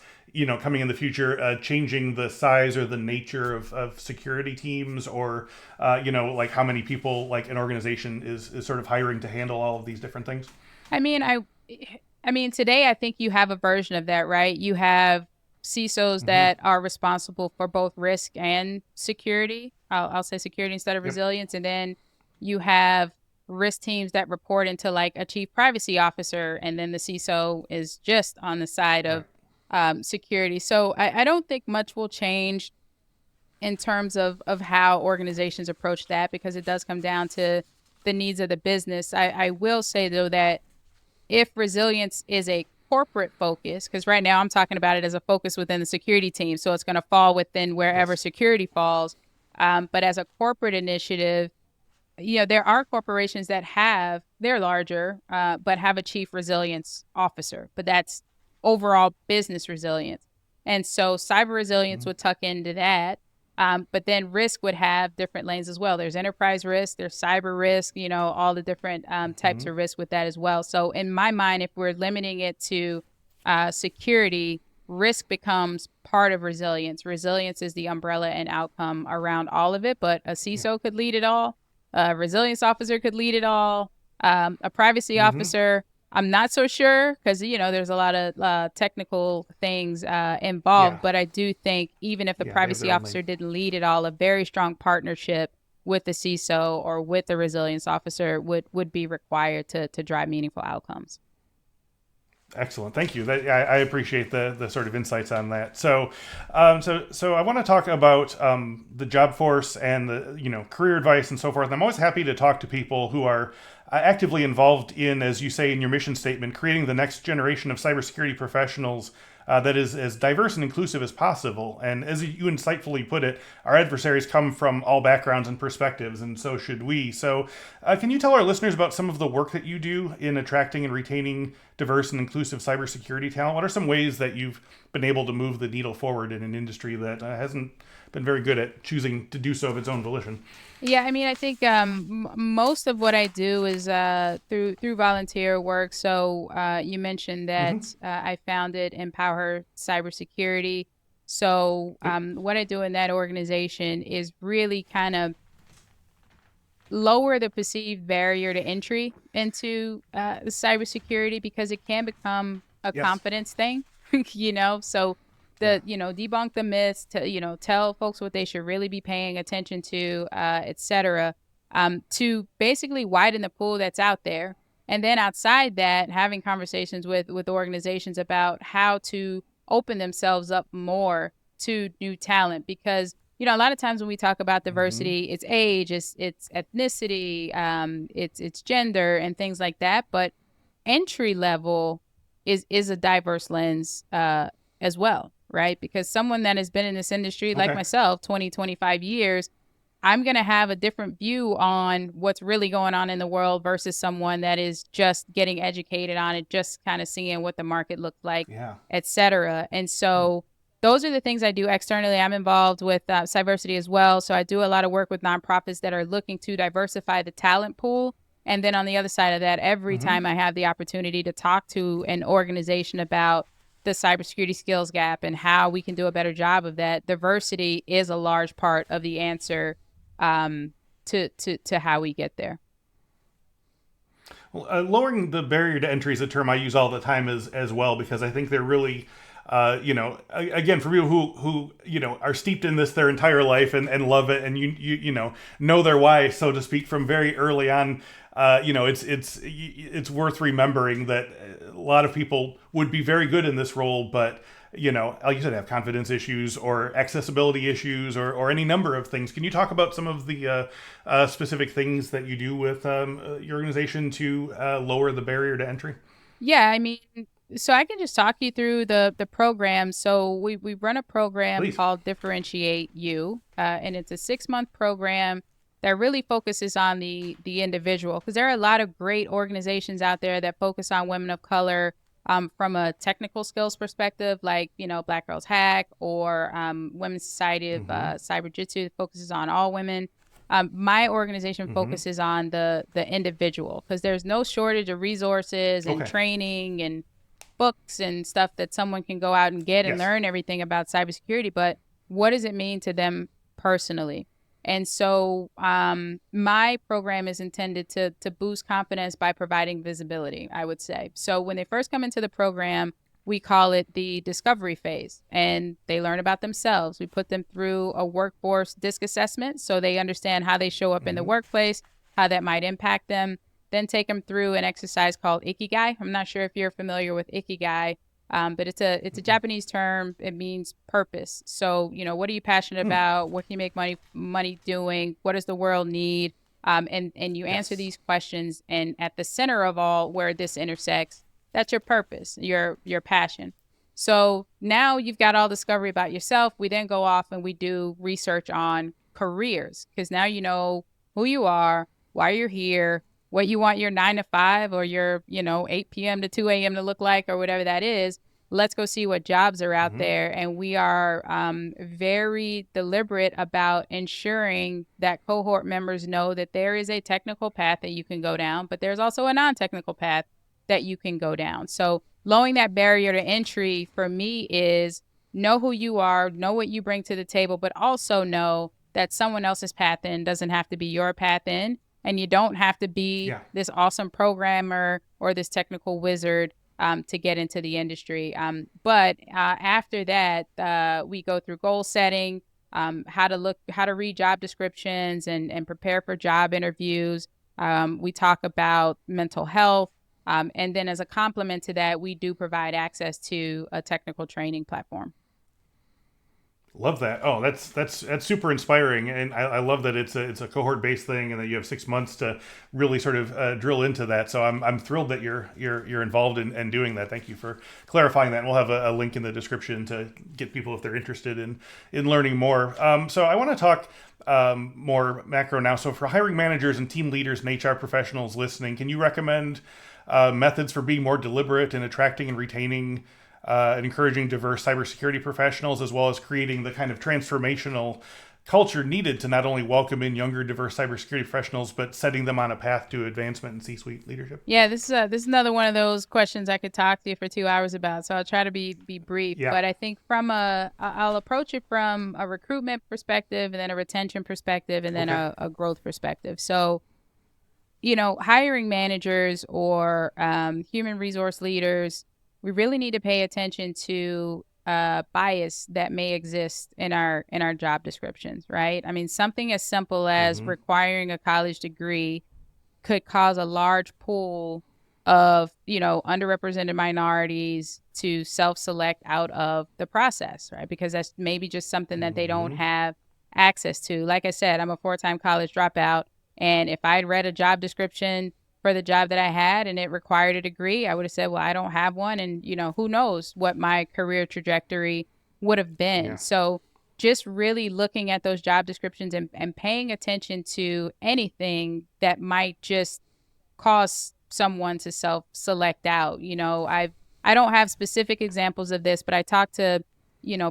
coming in the future, changing the size or the nature of security teams, or, like how many people like an organization is sort of hiring to handle all of these different things? I mean, today I think you have a version of that, right? You have CISOs that are responsible for both risk and security. I'll say security instead of resilience. And then you have risk teams that report into like a chief privacy officer, and then the CISO is just on the side of security. So I don't think much will change in terms of how organizations approach that, because it does come down to the needs of the business. I will say, though, that if resilience is a corporate focus, because right now I'm talking about it as a focus within the security team, so it's going to fall within wherever security falls. But as a corporate initiative, there are corporations that they're larger, but have a chief resilience officer, but that's overall business resilience. And so cyber resilience would tuck into that. But then risk would have different lanes as well. There's enterprise risk, there's cyber risk, all the different types of risk with that as well. So in my mind, if we're limiting it to security, risk becomes part of resilience. Resilience is the umbrella and outcome around all of it, but a CISO could lead it all. A resilience officer could lead it all. A privacy officer, I'm not so sure because, there's a lot of technical things involved. But I do think even if the privacy officer didn't lead it all, a very strong partnership with the CISO or with the resilience officer would be required to drive meaningful outcomes. Excellent, thank you. I appreciate the sort of insights on that. So I want to talk about the job force and the career advice and so forth. I'm always happy to talk to people who are actively involved in, as you say in your mission statement, creating the next generation of cybersecurity professionals that is as diverse and inclusive as possible. And as you insightfully put it, our adversaries come from all backgrounds and perspectives, and so should we. So can you tell our listeners about some of the work that you do in attracting and retaining diverse and inclusive cybersecurity talent? What are some ways that you've been able to move the needle forward in an industry that hasn't been very good at choosing to do so of its own volition? Yeah, I mean, I think most of what I do is through volunteer work. So you mentioned that I founded Empower Cybersecurity. So what I do in that organization is really kind of lower the perceived barrier to entry into cybersecurity because it can become a confidence thing, So debunk the myths, to tell folks what they should really be paying attention to, et cetera, to basically widen the pool that's out there. And then outside that, having conversations with organizations about how to open themselves up more to new talent. Because, a lot of times when we talk about diversity, it's age, it's ethnicity, it's gender and things like that. But entry level is a diverse lens as well. Right? Because someone that has been in this industry, like myself, 20, 25 years, I'm going to have a different view on what's really going on in the world versus someone that is just getting educated on it, just kind of seeing what the market looks like, et cetera. And so those are the things I do externally. I'm involved with Cyversity as well. So I do a lot of work with nonprofits that are looking to diversify the talent pool. And then on the other side of that, every time I have the opportunity to talk to an organization about the cybersecurity skills gap and how we can do a better job of that, diversity is a large part of the answer to how we get there. Well, lowering the barrier to entry is a term I use all the time as well, because I think they're really, again, for people who are steeped in this their entire life and love it, and you know their why, so to speak, from very early on. It's worth remembering that a lot of people would be very good in this role, but like you said, have confidence issues or accessibility issues or any number of things. Can you talk about some of the specific things that you do with your organization to lower the barrier to entry? Yeah, I mean, so I can just talk you through the program. So we run a program called Differentiate You, and it's a 6-month program that really focuses on the individual, because there are a lot of great organizations out there that focus on women of color from a technical skills perspective, like, Black Girls Hack or Women's Society of Cyber Jitsu focuses on all women. My organization focuses on the individual, because there's no shortage of resources and training and books and stuff that someone can go out and get and learn everything about cybersecurity. But what does it mean to them personally? And so my program is intended to boost confidence by providing visibility, I would say. So when they first come into the program, we call it the discovery phase, and they learn about themselves. We put them through a workforce DISC assessment so they understand how they show up in the workplace, how that might impact them. Then take them through an exercise called Ikigai. I'm not sure if you're familiar with Ikigai, but it's a Japanese term. It means purpose. So, what are you passionate about? What can you make money doing? What does the world need? And you answer these questions. And at the center of all, where this intersects, that's your purpose, your passion. So now you've got all discovery about yourself. We then go off and we do research on careers, because now you know who you are, why you're here, what you want your 9 to 5 or your 8 p.m. to 2 a.m. to look like, or whatever that is. let's go see what jobs are out Mm-hmm. there. And we are very deliberate about ensuring that cohort members know that there is a technical path that you can go down, but there's also a non-technical path that you can go down. So lowering that barrier to entry for me is know who you are, know what you bring to the table, but also know that someone else's path in doesn't have to be your path in. And you don't have to be this awesome programmer or this technical wizard to get into the industry. But after that, we go through goal setting, how to read job descriptions and prepare for job interviews. We talk about mental health. And then as a complement to that, we do provide access to a technical training platform. Love that. Oh, that's super inspiring, and I love that it's a cohort based thing, and that you have 6 months to really sort of drill into that. So I'm thrilled that you're involved in doing that. Thank you for clarifying that. And we'll have a link in the description to get people if they're interested in learning more. So I want to talk more macro now. So for hiring managers and team leaders and HR professionals listening, can you recommend methods for being more deliberate in attracting and retaining and encouraging diverse cybersecurity professionals, as well as creating the kind of transformational culture needed to not only welcome in younger, diverse cybersecurity professionals, but setting them on a path to advancement and C-suite leadership? Yeah, this is another one of those questions I could talk to you for 2 hours about. So I'll try to be brief. Yeah. But I think I'll approach it from a recruitment perspective, and then a retention perspective, and then a growth perspective. So, hiring managers or human resource leaders, we really need to pay attention to bias that may exist in our job descriptions, right? I mean, something as simple as requiring a college degree could cause a large pool of, underrepresented minorities to self-select out of the process, right? Because that's maybe just something that they don't have access to. Like I said, I'm a 4-time college dropout, and if I'd read a job description for the job that I had and it required a degree, I would have said, well, I don't have one. And, who knows what my career trajectory would have been. Yeah. So just really looking at those job descriptions and paying attention to anything that might just cause someone to self-select out. I don't have specific examples of this, but I talk to,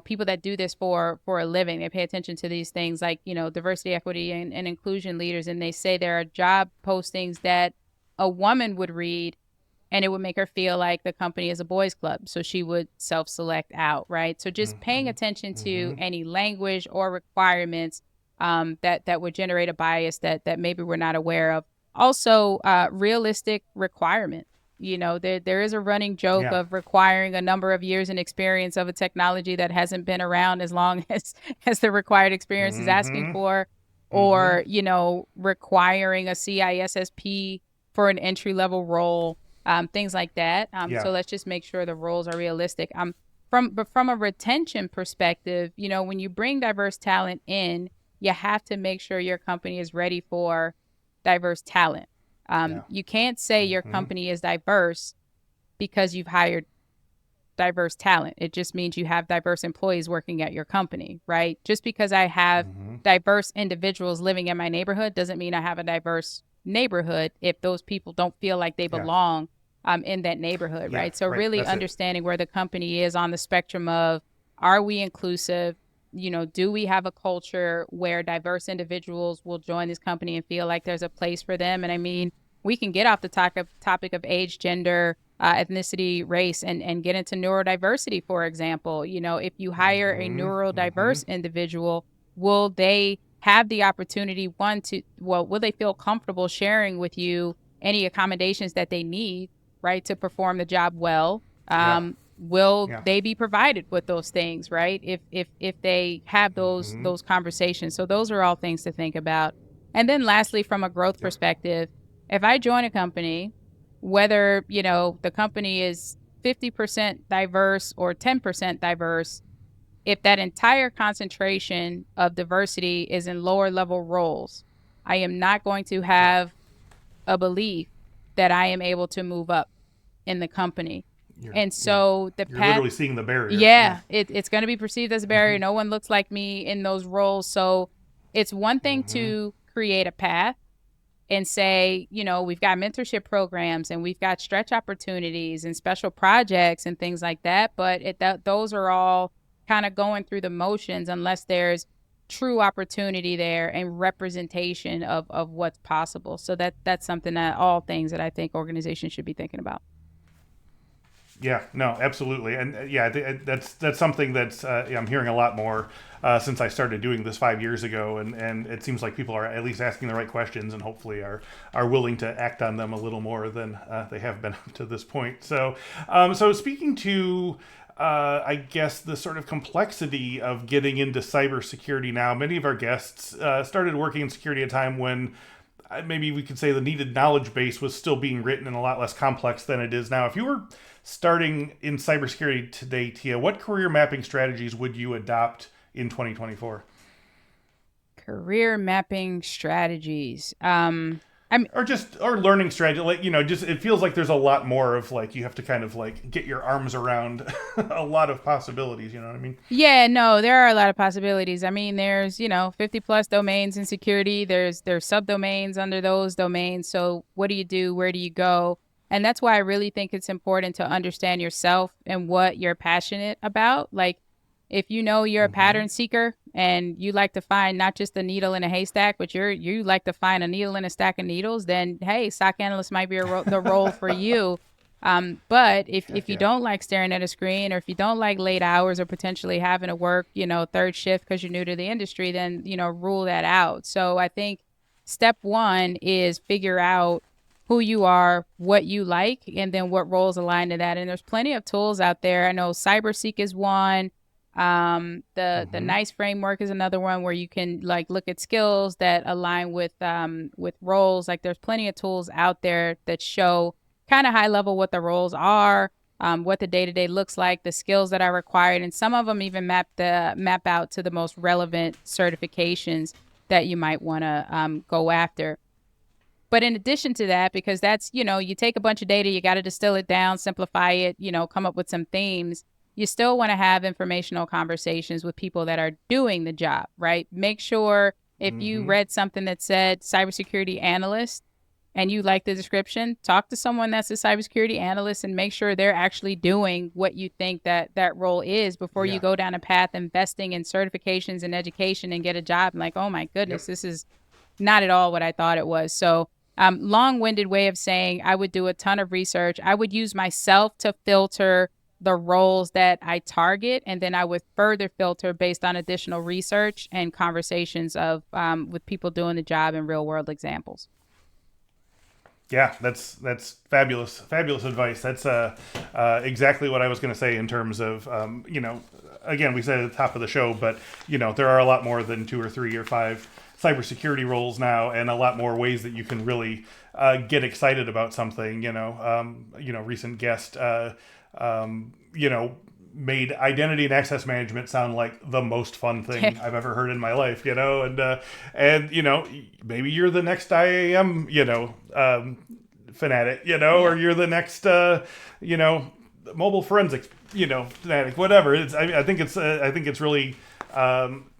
people that do this for a living. They pay attention to these things like, diversity, equity, and inclusion leaders. And they say there are job postings that a woman would read and it would make her feel like the company is a boys club. So she would self-select out, right? So just paying attention to any language or requirements that would generate a bias that maybe we're not aware of. Also, realistic requirement. There is a running joke of requiring a number of years in experience of a technology that hasn't been around as long as the required experience is asking for, or, requiring a CISSP for an entry-level role, things like that. So let's just make sure the roles are realistic. But from a retention perspective, when you bring diverse talent in, you have to make sure your company is ready for diverse talent. You can't say your company is diverse because you've hired diverse talent. It just means you have diverse employees working at your company, right? Just because I have diverse individuals living in my neighborhood doesn't mean I have a diverse neighborhood if those people don't feel like they belong in that neighborhood, right? So really understanding where the company is on the spectrum of, are we inclusive? Do we have a culture where diverse individuals will join this company and feel like there's a place for them? And I mean, we can get off the topic of age, gender, ethnicity, race, and get into neurodiversity, for example. If you hire a neurodiverse individual, will they have the opportunity, will they feel comfortable sharing with you any accommodations that they need, right, to perform the job well? Will they be provided with those things, right? If they have those conversations. So those are all things to think about. And then lastly, from a growth perspective, if I join a company, whether, the company is 50% diverse or 10% diverse, if that entire concentration of diversity is in lower level roles, I am not going to have a belief that I am able to move up in the company. So the You're path, literally seeing the barrier. it's going to be perceived as a barrier. No one looks like me in those roles. So it's one thing to create a path. and say, we've got mentorship programs and we've got stretch opportunities and special projects and things like that. But those are all kind of going through the motions unless there's true opportunity there and representation of what's possible. So that's something that all things that I think organizations should be thinking about. Yeah, no, absolutely, and that's something that's I'm hearing a lot more since I started doing this 5 years ago, and it seems like people are at least asking the right questions and hopefully are willing to act on them a little more than they have been up to this point. So, so speaking to I guess the sort of complexity of getting into cybersecurity now, many of our guests started working in security at a time when maybe we could say the needed knowledge base was still being written and a lot less complex than it is now. If you were starting in cybersecurity today, Tia, what career mapping strategies would you adopt in 2024? Career mapping strategies. Or learning strategy, like, just it feels like there's a lot more of like you have to kind of like get your arms around a lot of possibilities, you know what I mean? Yeah, no, there are a lot of possibilities. I mean, there's, 50 plus domains in security. There's subdomains under those domains. So what do you do? Where do you go? And that's why I really think it's important to understand yourself and what you're passionate about. Like, if you're a pattern seeker and you like to find not just a needle in a haystack, but you like to find a needle in a stack of needles, then hey, SOC analyst might be the role for you. But if you don't like staring at a screen, or if you don't like late hours, or potentially having to work, third shift because you're new to the industry, then rule that out. So I think step one is figure out who you are, what you like, and then what roles align to that. And there's plenty of tools out there. I know CyberSeek is one. The NICE framework is another one where you can like look at skills that align with roles. Like there's plenty of tools out there that show kind of high level what the roles are, what the day-to-day looks like, the skills that are required, and some of them even map out to the most relevant certifications that you might want to go after. But in addition to that, because that's, you take a bunch of data, you got to distill it down, simplify it, come up with some themes. You still want to have informational conversations with people that are doing the job, right? Make sure if you read something that said cybersecurity analyst and you like the description, talk to someone that's a cybersecurity analyst and make sure they're actually doing what you think that role is before you go down a path investing in certifications and education and get a job. Like, oh my goodness, this is not at all what I thought it was. So long-winded way of saying I would do a ton of research. I would use myself to filter the roles that I target, and then I would further filter based on additional research and conversations of with people doing the job and real world examples. Yeah, that's fabulous advice. That's exactly what I was going to say in terms of again, we said at the top of the show, but there are a lot more than 2 or 3 or 5 cybersecurity roles now, and a lot more ways that you can really get excited about something. Recent guest made identity and access management sound like the most fun thing I've ever heard in my life, and maybe you're the next IAM, fanatic, or you're the next, mobile forensics, fanatic, whatever. I think it's really,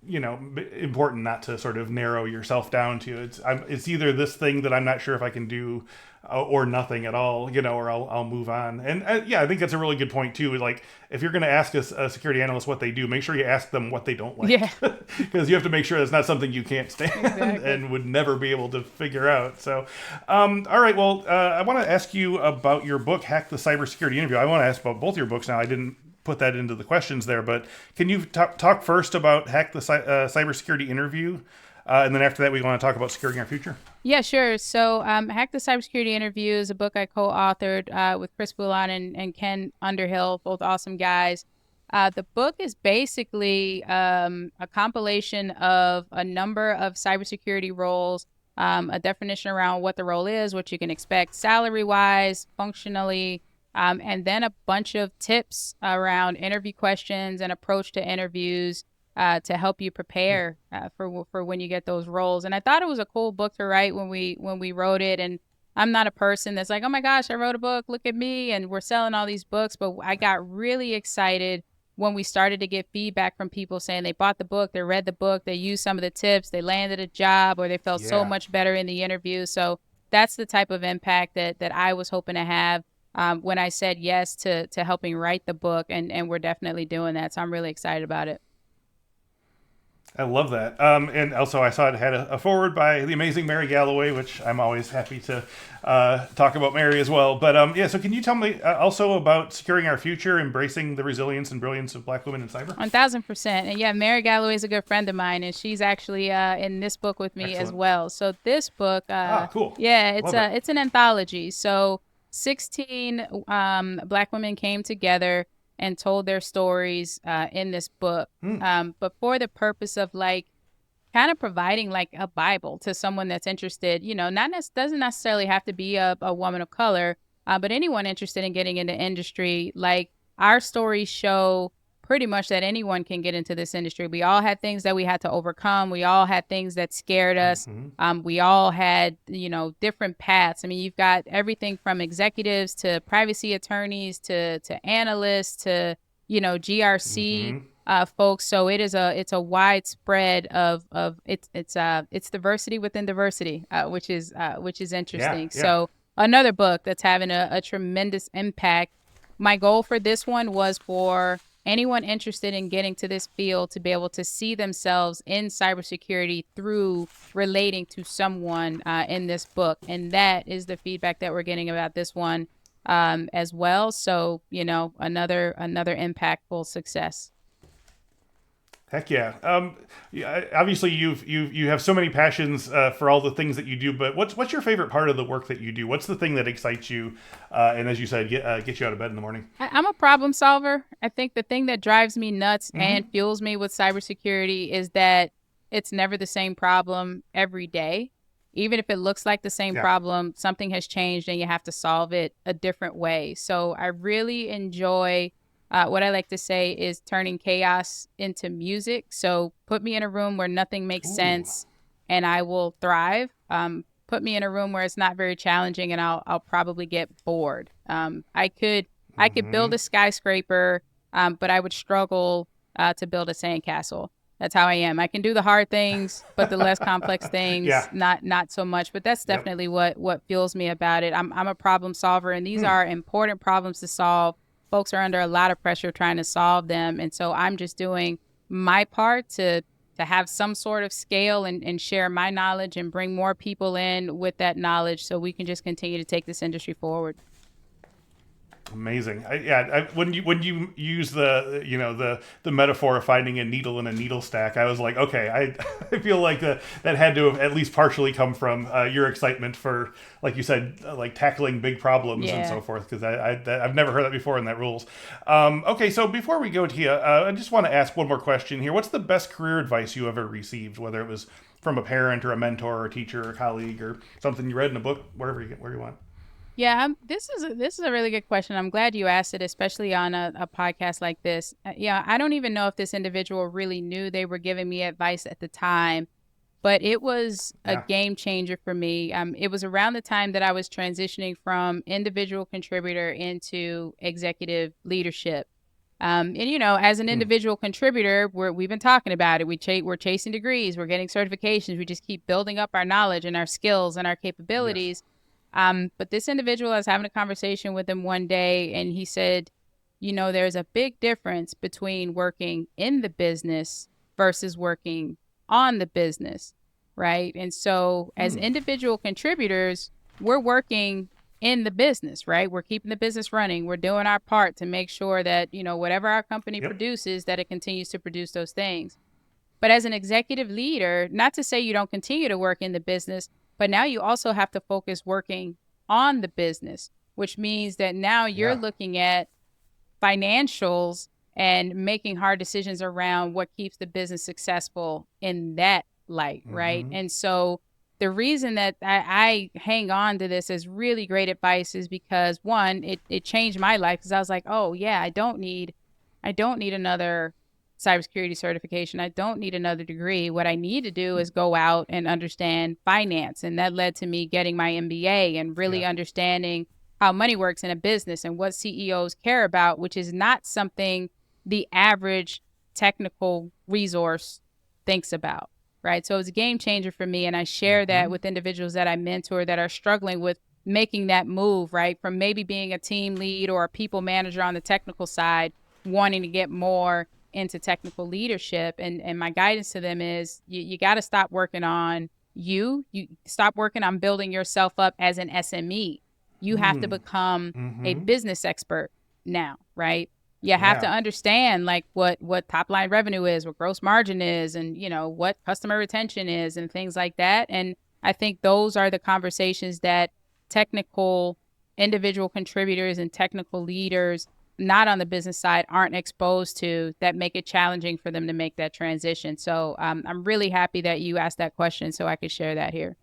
important not to sort of narrow yourself down to it's either this thing that I'm not sure if I can do or nothing at all, or I'll move on. And I think that's a really good point too. Like if you're going to ask a security analyst what they do, make sure you ask them what they don't like. Yeah. Because you have to make sure it's not something you can't stand and would never be able to figure out. So, all right. Well, I want to ask you about your book, Hack the Cybersecurity Interview. I want to ask about both your books now. I didn't put that into the questions there, but can you talk first about Hack the Cybersecurity Interview? And then after that, we want to talk about securing our future. Yeah, sure. So Hack the Cybersecurity Interview is a book I co-authored with Chris Boulon and Ken Underhill, both awesome guys. The book is basically a compilation of a number of cybersecurity roles, a definition around what the role is, what you can expect salary-wise, functionally, and then a bunch of tips around interview questions and approach to interviews to help you prepare for when you get those roles. And I thought it was a cool book to write when we wrote it. And I'm not a person that's like, oh my gosh, I wrote a book, look at me, and we're selling all these books. But I got really excited when we started to get feedback from people saying they bought the book, they read the book, they used some of the tips, they landed a job, or they felt so Yeah. much better in the interview. So that's the type of impact that I was hoping to have when I said yes to helping write the book, and we're definitely doing that. So I'm really excited about it. I love that. And also, I saw it had a foreword by the amazing Mary Galloway, which I'm always happy to talk about Mary as well. But yeah, so can you tell me also about securing our future, embracing the resilience and brilliance of Black women in cyber? 1000%. And yeah, Mary Galloway is a good friend of mine, and she's actually in this book with me as Excellent. well. So this book, Ah, cool. yeah, Love it. it's an anthology. So 16 Black women came together and told their stories in this book, Hmm. but for the purpose of like kind of providing like a Bible to someone that's interested, doesn't necessarily have to be a woman of color, but anyone interested in getting into industry. Like our stories show pretty much that anyone can get into this industry. We all had things that we had to overcome. We all had things that scared us. Mm-hmm. We all had, different paths. I mean, you've got everything from executives to privacy attorneys to analysts to, GRC Mm-hmm. folks. So it's a widespread of it's diversity within diversity, which is Yeah, interesting. yeah. So another book that's having a tremendous impact. My goal for this one was for anyone interested in getting to this field to be able to see themselves in cybersecurity through relating to someone in this book, and that is the feedback that we're getting about this one as well. So another impactful success. Heck yeah. Yeah. Obviously, you have so many passions for all the things that you do. But what's your favorite part of the work that you do? What's the thing that excites you? And as you said, get you out of bed in the morning. I'm a problem solver. I think the thing that drives me nuts and Mm-hmm. fuels me with cybersecurity is that it's never the same problem every day. Even if it looks like the same Yeah. problem, something has changed and you have to solve it a different way. So I really enjoy what I like to say is turning chaos into music. So put me in a room where nothing makes Ooh. sense and I will thrive. Put me in a room where it's not very challenging and I'll probably get bored. I could build Mm-hmm. a skyscraper, but I would struggle to build a sandcastle. That's how I am. I can do the hard things, but the less complex things, Yeah. not so much. But that's Yep. definitely what fuels me about it. I'm a problem solver, and these Hmm. are important problems to solve. Folks are under a lot of pressure trying to solve them, and so I'm just doing my part to have some sort of scale and share my knowledge and bring more people in with that knowledge, so we can just continue to take this industry forward. Amazing. When you use the metaphor of finding a needle in a needle stack, I was like, okay, I feel like that had to have at least partially come from your excitement for, like you said, like tackling big problems and Yeah. so forth. Because I've never heard that before, and that rules. Okay, so before we go, Tia, I just want to ask one more question here. What's the best career advice you ever received, whether it was from a parent or a mentor or a teacher or a colleague or something you read in a book, where you want? Yeah, this is a really good question. I'm glad you asked it, especially on a podcast like this. Yeah, I don't even know if this individual really knew they were giving me advice at the time, but it was a Yeah. game changer for me. It was around the time that I was transitioning from individual contributor into executive leadership. And as an Hmm. individual contributor, we've been talking about it. We're chasing degrees, we're getting certifications, we just keep building up our knowledge and our skills and our Yes. capabilities. But this individual, I was having a conversation with him one day, and he said, there's a big difference between working in the business versus working on the business, right? And so, as Hmm. individual contributors, we're working in the business, right? We're keeping the business running. We're doing our part to make sure that, whatever our company Yep. produces, that it continues to produce those things. But as an executive leader, not to say you don't continue to work in the business, but now you also have to focus working on the business, which means that now you're Yeah. looking at financials and making hard decisions around what keeps the business successful in that light, right? Mm-hmm. And so the reason that I hang on to this as really great advice is because one, it changed my life because I was like, oh yeah, I don't need another cybersecurity certification. I don't need another degree. What I need to do is go out and understand finance. And that led to me getting my MBA and really Yeah. understanding how money works in a business and what CEOs care about, which is not something the average technical resource thinks about, right? So it's a game changer for me. And I share that with individuals that I mentor that are struggling with making that move, right? From maybe being a team lead or a people manager on the technical side, wanting to get more into technical leadership. And my guidance to them is you got to stop working on you stop working on building yourself up as an SME. You have to become a business expert now, right? You have to understand like what top line revenue is, what gross margin is, and what customer retention is and things like that. And I think those are the conversations that technical individual contributors and technical leaders not on the business side aren't exposed to, that make it challenging for them to make that transition. So I'm really happy that you asked that question so I could share that here.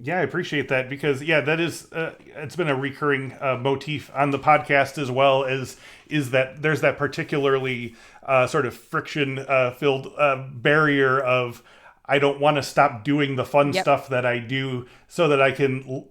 Yeah, I appreciate that because that is it's been a recurring motif on the podcast as well as is that there's that particularly sort of friction filled barrier of I don't want to stop doing the fun stuff that I do so that I can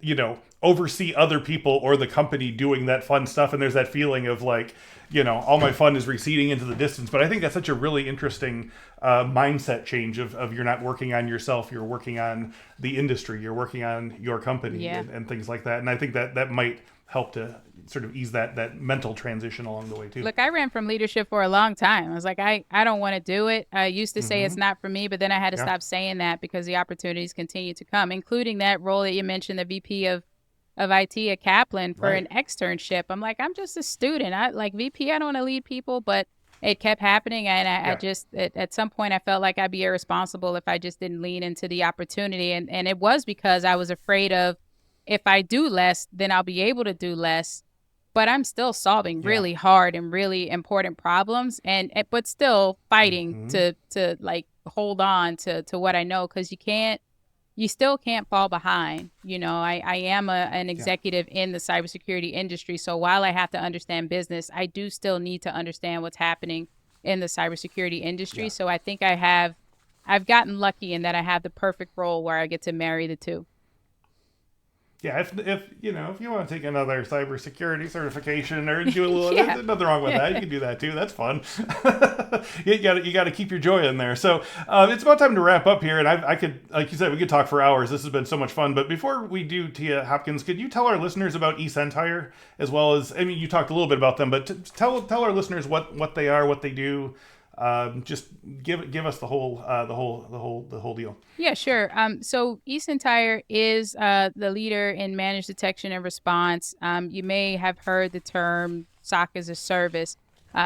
oversee other people or the company doing that fun stuff, and there's that feeling of like all my fun is receding into the distance. But I think that's such a really interesting mindset change of you're not working on yourself, you're working on the industry, you're working on your company and things like that. And I think that might help to sort of ease that mental transition along the way too. Look, I ran from leadership for a long time. I was like, I don't want to do it. I used to say it's not for me, but then I had to stop saying that because the opportunities continue to come, including that role that you mentioned, the VP of IT at Kaplan for an externship. I'm like, I'm just a student. I like VP, I don't want to lead people, but it kept happening. And I just, at some point I felt like I'd be irresponsible if I just didn't lean into the opportunity. And it was because I was afraid of, if I do less, then I'll be able to do less, but I'm still solving really hard and really important problems but still fighting to like hold on to what I know. 'Cause you still can't fall behind. I am an executive in the cybersecurity industry. So while I have to understand business, I do still need to understand what's happening in the cybersecurity industry. Yeah. So I think I've gotten lucky in that I have the perfect role where I get to marry the two. Yeah, if you want to take another cybersecurity certification or do a little, there's nothing wrong with that. You can do that too. That's fun. you got to keep your joy in there. So it's about time to wrap up here. And I could, like you said, we could talk for hours. This has been so much fun. But before we do, Tia Hopkins, could you tell our listeners about eSentire as well as, I mean, you talked a little bit about them, but tell our listeners what they are, what they do. Just give us the whole deal. Yeah, sure. So eSentire is the leader in managed detection and response. You may have heard the term SOC as a service,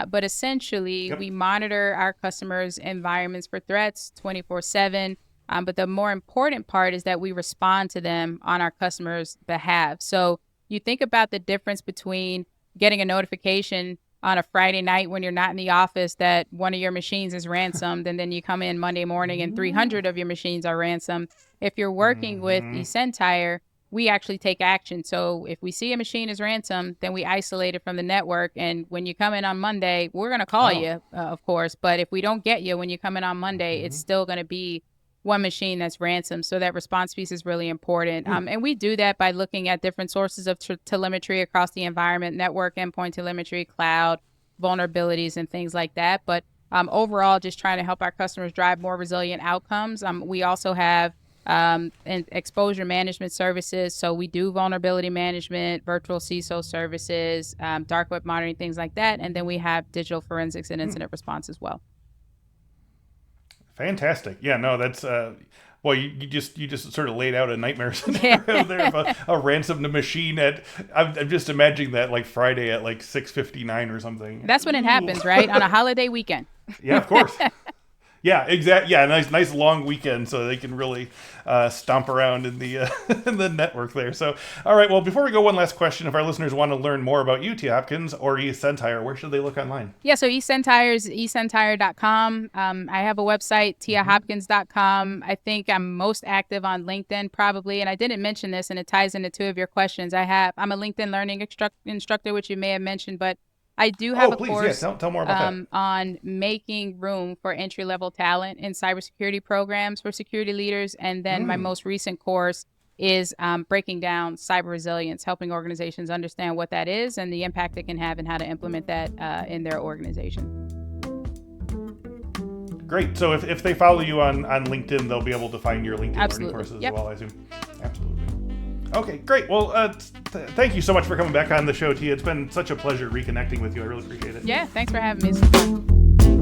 but essentially we monitor our customers' environments for threats 24/7. But the more important part is that we respond to them on our customers' behalf. So you think about the difference between getting a notification on a Friday night when you're not in the office that one of your machines is ransomed, and then you come in Monday morning and 300 of your machines are ransomed. If you're working with eSentire, we actually take action. So if we see a machine is ransomed, then we isolate it from the network. And when you come in on Monday, we're going to call you, of course. But if we don't get you when you come in on Monday, it's still going to be one machine that's ransomed. So that response piece is really important. And we do that by looking at different sources of telemetry across the environment, network, endpoint telemetry, cloud, vulnerabilities, and things like that. But overall, just trying to help our customers drive more resilient outcomes. We also have exposure management services. So we do vulnerability management, virtual CISO services, dark web monitoring, things like that. And then we have digital forensics and incident response as well. Fantastic. Yeah, no, that's well, you just sort of laid out a nightmare scenario there of a ransomed machine I'm just imagining that like Friday at like 6:59 or something. That's when it happens, right? On a holiday weekend. Yeah, of course. Yeah, exactly. Yeah, nice long weekend, so they can really stomp around in the in the network there. So, all right. Well, before we go, one last question: if our listeners want to learn more about you, Tia Hopkins, or eSentire, where should they look online? Yeah, so eSentire is eSentire.com. I have a website, tiahopkins.com. I think I'm most active on LinkedIn, probably. And I didn't mention this, and it ties into two of your questions. I'm a LinkedIn learning instructor, which you may have mentioned, but I do have a course tell more about that. On making room for entry-level talent in cybersecurity programs for security leaders. And then my most recent course is breaking down cyber resilience, helping organizations understand what that is and the impact it can have and how to implement that in their organization. Great. So if they follow you on LinkedIn, they'll be able to find your LinkedIn Absolutely. learning courses Yep. as well, I assume. Absolutely. Okay, great. Well, thank you so much for coming back on the show, Tia. It's been such a pleasure reconnecting with you. I really appreciate it. Yeah, thanks for having me.